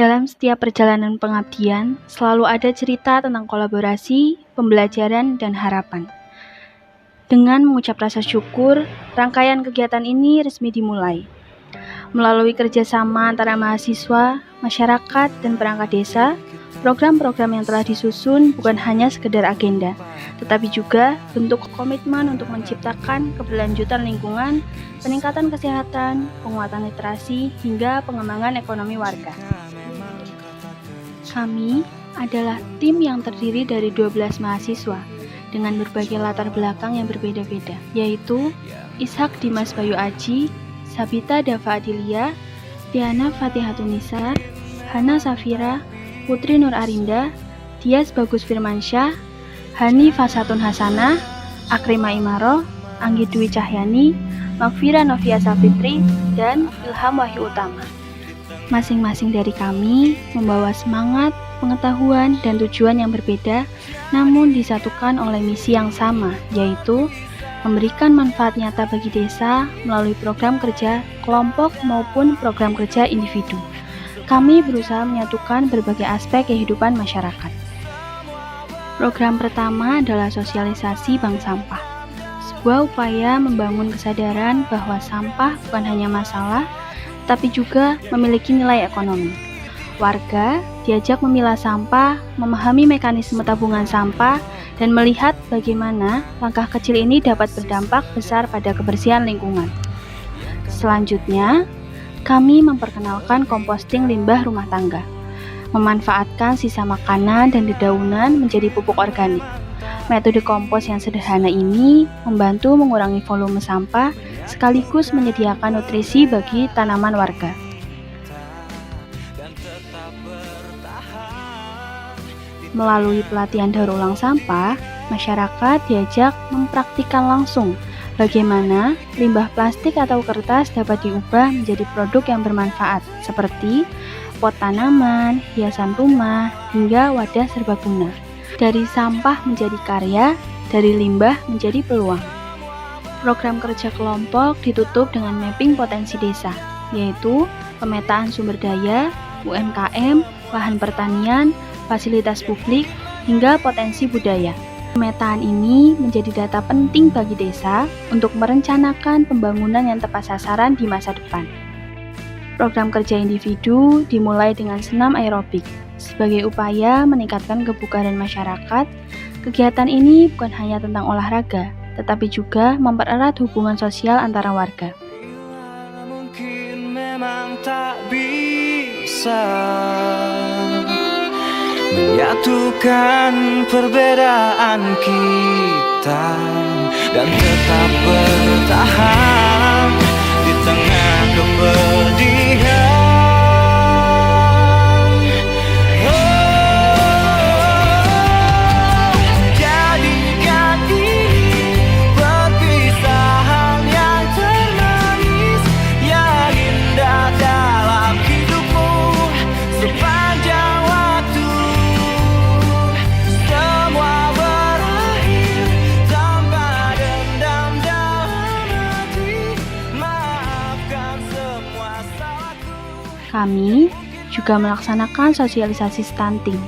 Dalam setiap perjalanan pengabdian, selalu ada cerita tentang kolaborasi, pembelajaran, dan harapan. Dengan mengucap rasa syukur, rangkaian kegiatan ini resmi dimulai. Melalui kerjasama antara mahasiswa, masyarakat, dan perangkat desa, program-program yang telah disusun bukan hanya sekedar agenda, tetapi juga bentuk komitmen untuk menciptakan keberlanjutan lingkungan, peningkatan kesehatan, penguatan literasi, hingga pengembangan ekonomi warga. Kami adalah tim yang terdiri dari 12 mahasiswa dengan berbagai latar belakang yang berbeda-beda, yaitu Ishak Dimas Bayu Aji, Sabita Dava Adilia, Diana Fatihatunisa, Hana Safira, Putri Nur Arinda, Dias Bagus Firmansyah, Hani Fasatun Hasanah, Akrima Imaro, Anggi Dwi Cahyani, Magfira Novia Safitri, dan Ilham Wahyu Utama. Masing-masing dari kami membawa semangat, pengetahuan, dan tujuan yang berbeda, namun disatukan oleh misi yang sama, yaitu memberikan manfaat nyata bagi desa melalui program kerja kelompok maupun program kerja individu. Kami berusaha menyatukan berbagai aspek kehidupan masyarakat. Program pertama adalah sosialisasi bank sampah. Sebuah upaya membangun kesadaran bahwa sampah bukan hanya masalah, tapi juga memiliki nilai ekonomi. Warga diajak memilah sampah, memahami mekanisme tabungan sampah, dan melihat bagaimana langkah kecil ini dapat berdampak besar pada kebersihan lingkungan. Selanjutnya, kami memperkenalkan komposting limbah rumah tangga, memanfaatkan sisa makanan dan dedaunan menjadi pupuk organik. Metode kompos yang sederhana ini membantu mengurangi volume sampah sekaligus menyediakan nutrisi bagi tanaman warga. Melalui pelatihan daur ulang sampah, masyarakat diajak mempraktikkan langsung bagaimana limbah plastik atau kertas dapat diubah menjadi produk yang bermanfaat, seperti pot tanaman, hiasan rumah, hingga wadah serbaguna. Dari sampah menjadi karya, dari limbah menjadi peluang. Program kerja kelompok ditutup dengan mapping potensi desa, yaitu pemetaan sumber daya, UMKM, lahan pertanian, fasilitas publik, hingga potensi budaya. Pemetaan ini menjadi data penting bagi desa untuk merencanakan pembangunan yang tepat sasaran di masa depan. Program kerja individu dimulai dengan senam aerobik. Sebagai upaya meningkatkan kebugaran masyarakat, kegiatan ini bukan hanya tentang olahraga, tetapi juga mempererat hubungan sosial antara warga. Mungkin memang tak bisa menyatukan perbedaan kita dan tetap bertahan di tengah kepedihan. Jadikan ini perpisahan yang termanis, yang indah dalam hidupmu sepanjang waktu. Semua berakhir tanpa dendam dalam hati. Maafkan semua salahku. Kami juga melaksanakan sosialisasi stunting,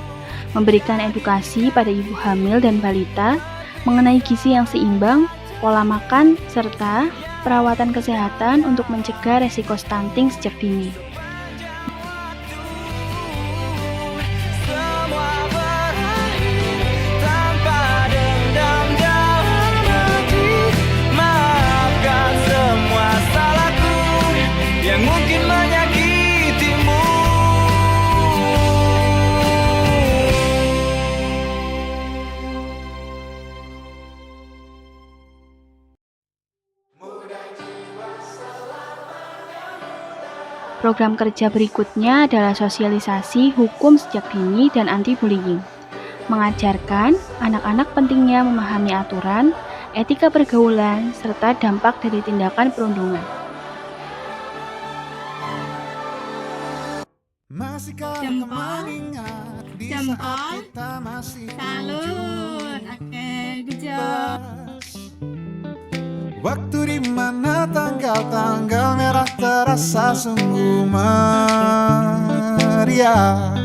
memberikan edukasi pada ibu hamil dan balita mengenai gizi yang seimbang, pola makan, serta perawatan kesehatan untuk mencegah resiko stunting sejak dini. Semua berakhir tanpa dendam dalam hati. Maafkan semua salahku yang mungkin menyakitimu. Program kerja berikutnya adalah sosialisasi hukum sejak dini dan anti-bullying. Mengajarkan anak-anak pentingnya memahami aturan, etika pergaulan, serta dampak dari tindakan perundungan. Jempol, salun, gejol. Waktu di mana tanggal-tanggal merah terasa sungguh meriah. meriah.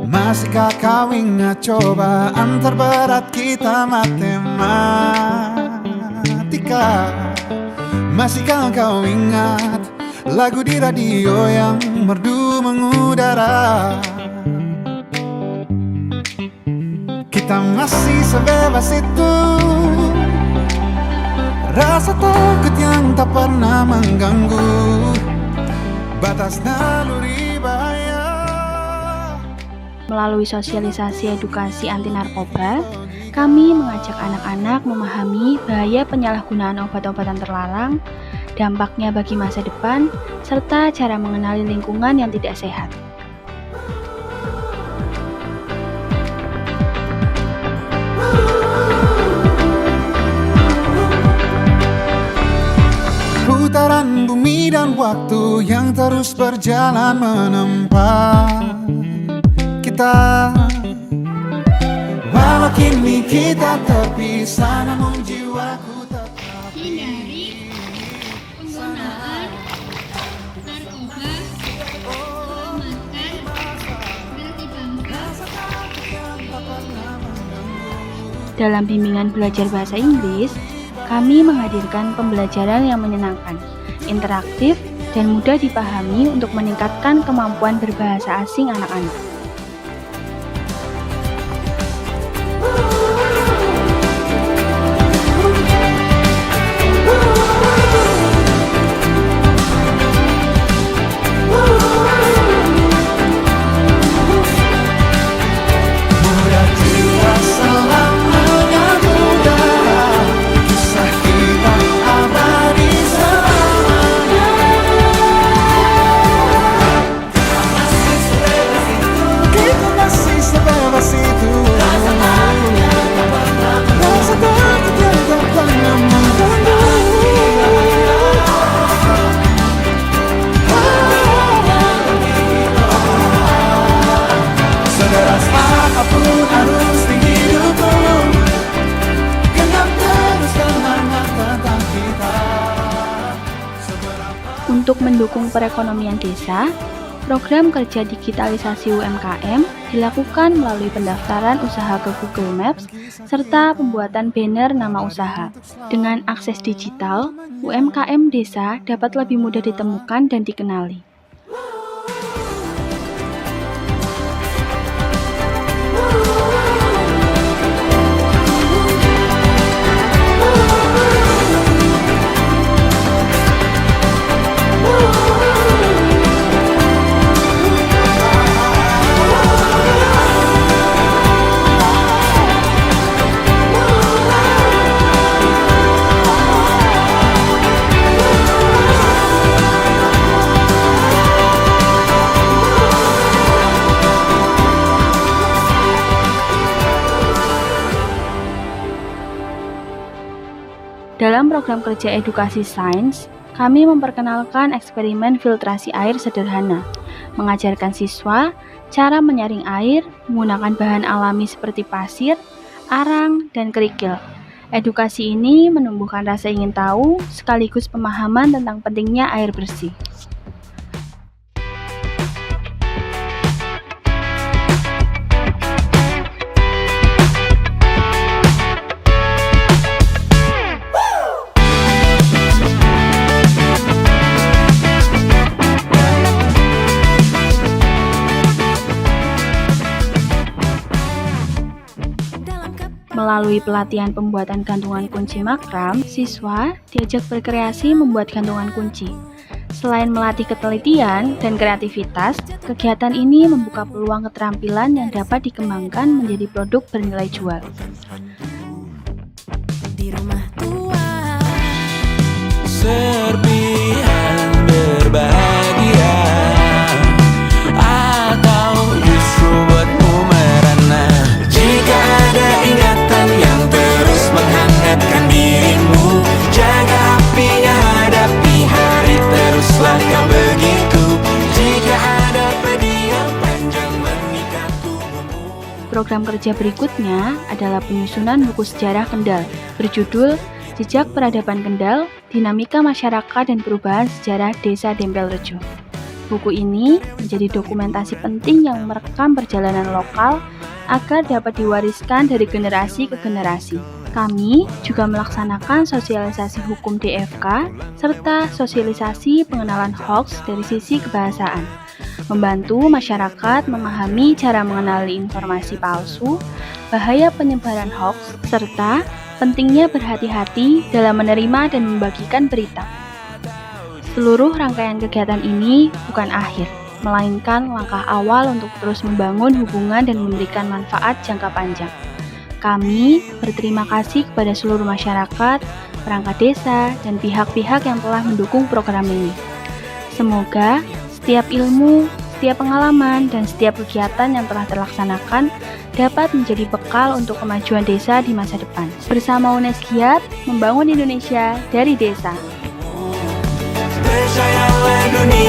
Masihkah kau ingat cobaan terberat kita matematika? Masihkah kau ingat lagu di radio yang merdu mengudara? Kita masih sebebas itu, rasa takut yang tak pernah mengganggu batas naluri bahaya. Melalui sosialisasi edukasi anti narkoba, kami mengajak anak-anak memahami bahaya penyalahgunaan obat-obatan terlarang, dampaknya bagi masa depan, serta cara mengenali lingkungan yang tidak sehat. Putaran bumi dan waktu yang terus berjalan menempa kita. Walau kini kita terpisah, namun jiwaku tetap. Hindari penggunaan narkoba, makan berarti bangga. Dalam bimbingan belajar bahasa Inggris, kami menghadirkan pembelajaran yang menyenangkan, interaktif, dan mudah dipahami untuk meningkatkan kemampuan berbahasa asing anak-anak. Untuk mendukung perekonomian desa, program kerja digitalisasi UMKM dilakukan melalui pendaftaran usaha ke Google Maps serta pembuatan banner nama usaha. Dengan akses digital, UMKM desa dapat lebih mudah ditemukan dan dikenali. Dalam program kerja edukasi sains, kami memperkenalkan eksperimen filtrasi air sederhana, mengajarkan siswa cara menyaring air menggunakan bahan alami seperti pasir, arang, dan kerikil. Edukasi ini menumbuhkan rasa ingin tahu sekaligus pemahaman tentang pentingnya air bersih. Melalui pelatihan pembuatan gantungan kunci makram, siswa diajak berkreasi membuat gantungan kunci. Selain melatih ketelitian dan kreativitas, kegiatan ini membuka peluang keterampilan yang dapat dikembangkan menjadi produk bernilai jual. Di rumah tua, serpihan berbahagia, atau justru buatmu merana. Jika ada ingatan yang terus menghangatkan dirimu, jaga apinya, hadapi hari, teruslah kau begitu. Jika ada pedih yang panjang mengikat tubuhmu. Program kerja berikutnya adalah penyusunan buku sejarah Kendal berjudul Jejak Peradaban Kendal, Dinamika Masyarakat dan Perubahan Sejarah Desa Dempelrejo. Buku ini menjadi dokumentasi penting yang merekam perjalanan lokal agar dapat diwariskan dari generasi ke generasi. Kami juga melaksanakan sosialisasi hukum DFK serta sosialisasi pengenalan hoax dari sisi kebahasaan, membantu masyarakat memahami cara mengenali informasi palsu, bahaya penyebaran hoax, serta pentingnya berhati-hati dalam menerima dan membagikan berita. Seluruh rangkaian kegiatan ini bukan akhir, melainkan langkah awal untuk terus membangun hubungan dan memberikan manfaat jangka panjang. Kami berterima kasih kepada seluruh masyarakat, perangkat desa, dan pihak-pihak yang telah mendukung program ini. Semoga setiap ilmu, setiap pengalaman, dan setiap kegiatan yang telah terlaksanakan dapat menjadi bekal untuk kemajuan desa di masa depan. Bersama UNES Giat, membangun Indonesia dari desa. Percayalah dunia